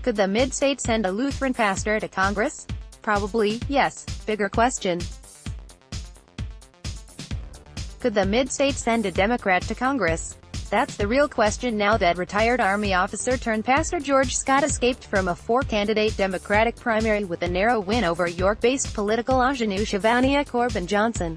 Could the mid-state send a Lutheran pastor to Congress? Probably, yes. Bigger question. Could the mid-state send a Democrat to Congress? That's the real question now that retired Army officer turned pastor George Scott escaped from a four-candidate Democratic primary with a narrow win over York-based political ingenue Shavonnia Corbin-Johnson.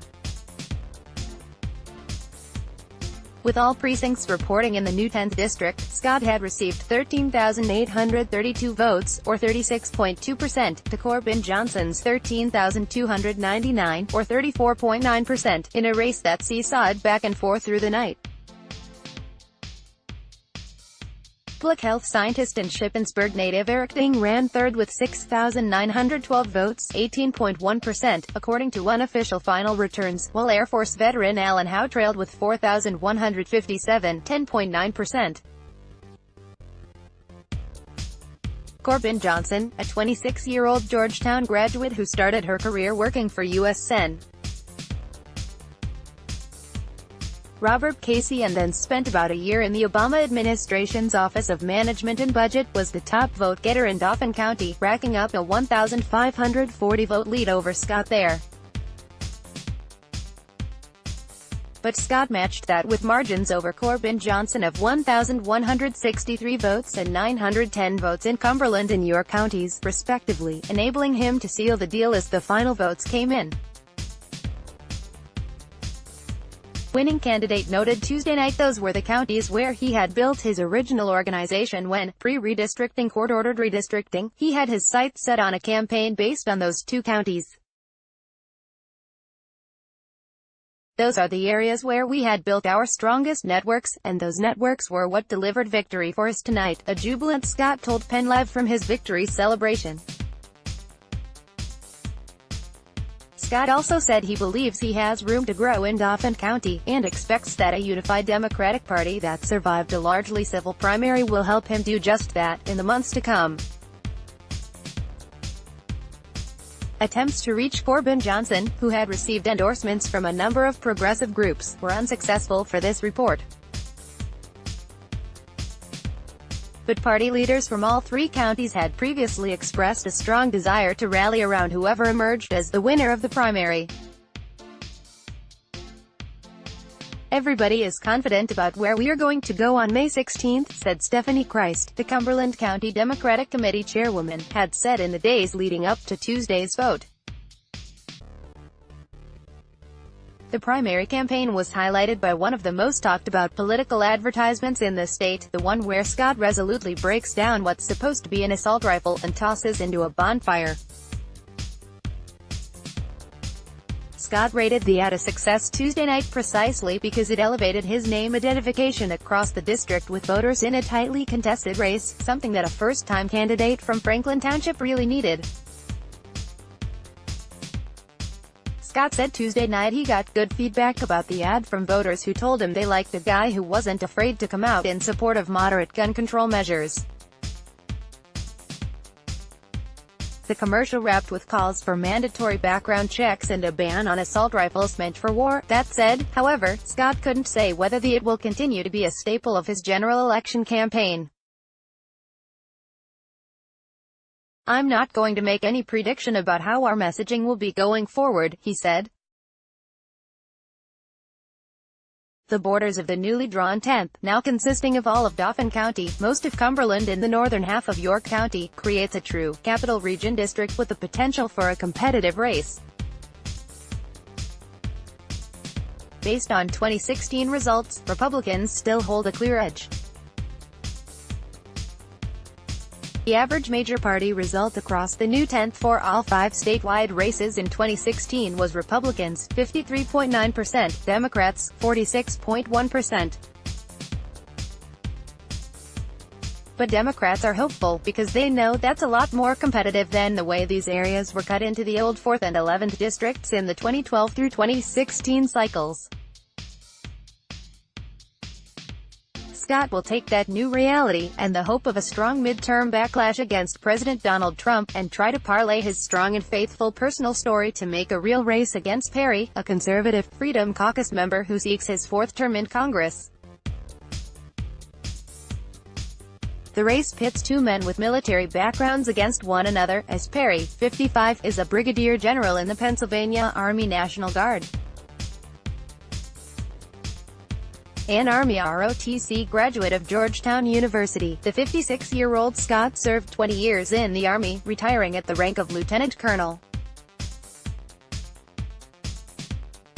With all precincts reporting in the new 10th district, Scott had received 13,832 votes, or 36.2%, to Corbin-Johnson's 13,299, or 34.9%, in a race that seesawed back and forth through the night. Public health scientist and Shippensburg native Eric Ding ran third with 6,912 votes, 18.1%, according to unofficial final returns, while Air Force veteran Alan Howe trailed with 4,157, 10.9%. Corbin-Johnson, a 26-year-old Georgetown graduate who started her career working for U.S. Sen. Robert Casey and then spent about a year in the Obama administration's Office of Management and Budget, was the top vote-getter in Dauphin County, racking up a 1,540-vote lead over Scott there. But Scott matched that with margins over Corbin-Johnson of 1,163 votes and 910 votes in Cumberland and York counties, respectively, enabling him to seal the deal as the final votes came in. Winning candidate noted Tuesday night those were the counties where he had built his original organization when, pre-redistricting court-ordered redistricting, he had his sights set on a campaign based on those two counties. Those are the areas where we had built our strongest networks, and those networks were what delivered victory for us tonight, a jubilant Scott told Penn Live from his victory celebration. Scott also said he believes he has room to grow in Dauphin County, and expects that a unified Democratic Party that survived a largely civil primary will help him do just that, in the months to come. Attempts to reach Corbin-Johnson, who had received endorsements from a number of progressive groups, were unsuccessful for this report. But party leaders from all three counties had previously expressed a strong desire to rally around whoever emerged as the winner of the primary. "Everybody is confident about where we are going to go on May 16, said Stephanie Christ, the Cumberland County Democratic Committee chairwoman, had said in the days leading up to Tuesday's vote. The primary campaign was highlighted by one of the most talked-about political advertisements in the state, the one where Scott resolutely breaks down what's supposed to be an assault rifle and tosses into a bonfire. Scott rated the ad a success Tuesday night precisely because it elevated his name identification across the district with voters in a tightly contested race, something that a first-time candidate from Franklin Township really needed. Scott said Tuesday night he got good feedback about the ad from voters who told him they liked a guy who wasn't afraid to come out in support of moderate gun control measures. The commercial wrapped with calls for mandatory background checks and a ban on assault rifles meant for war. That said, however, Scott couldn't say whether the ad will continue to be a staple of his general election campaign. "I'm not going to make any prediction about how our messaging will be going forward," he said. The borders of the newly drawn 10th, now consisting of all of Dauphin County, most of Cumberland and the northern half of York County, creates a true Capital Region district with the potential for a competitive race. Based on 2016 results, Republicans still hold a clear edge. The average major party result across the new 10th for all five statewide races in 2016 was Republicans, 53.9%, Democrats, 46.1%. But Democrats are hopeful, because they know that's a lot more competitive than the way these areas were cut into the old 4th and 11th districts in the 2012 through 2016 cycles. Scott will take that new reality, and the hope of a strong midterm backlash against President Donald Trump, and try to parlay his strong and faithful personal story to make a real race against Perry, a conservative Freedom Caucus member who seeks his fourth term in Congress. The race pits two men with military backgrounds against one another, as Perry, 55, is a brigadier general in the Pennsylvania Army National Guard. An Army ROTC graduate of Georgetown University, the 56-year-old Scott served 20 years in the Army, retiring at the rank of lieutenant colonel.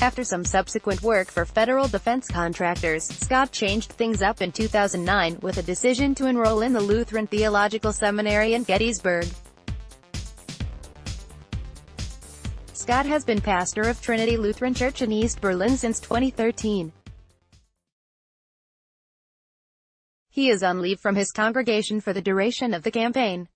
After some subsequent work for federal defense contractors, Scott changed things up in 2009 with a decision to enroll in the Lutheran Theological Seminary in Gettysburg. Scott has been pastor of Trinity Lutheran Church in East Berlin since 2013. He is on leave from his congregation for the duration of the campaign.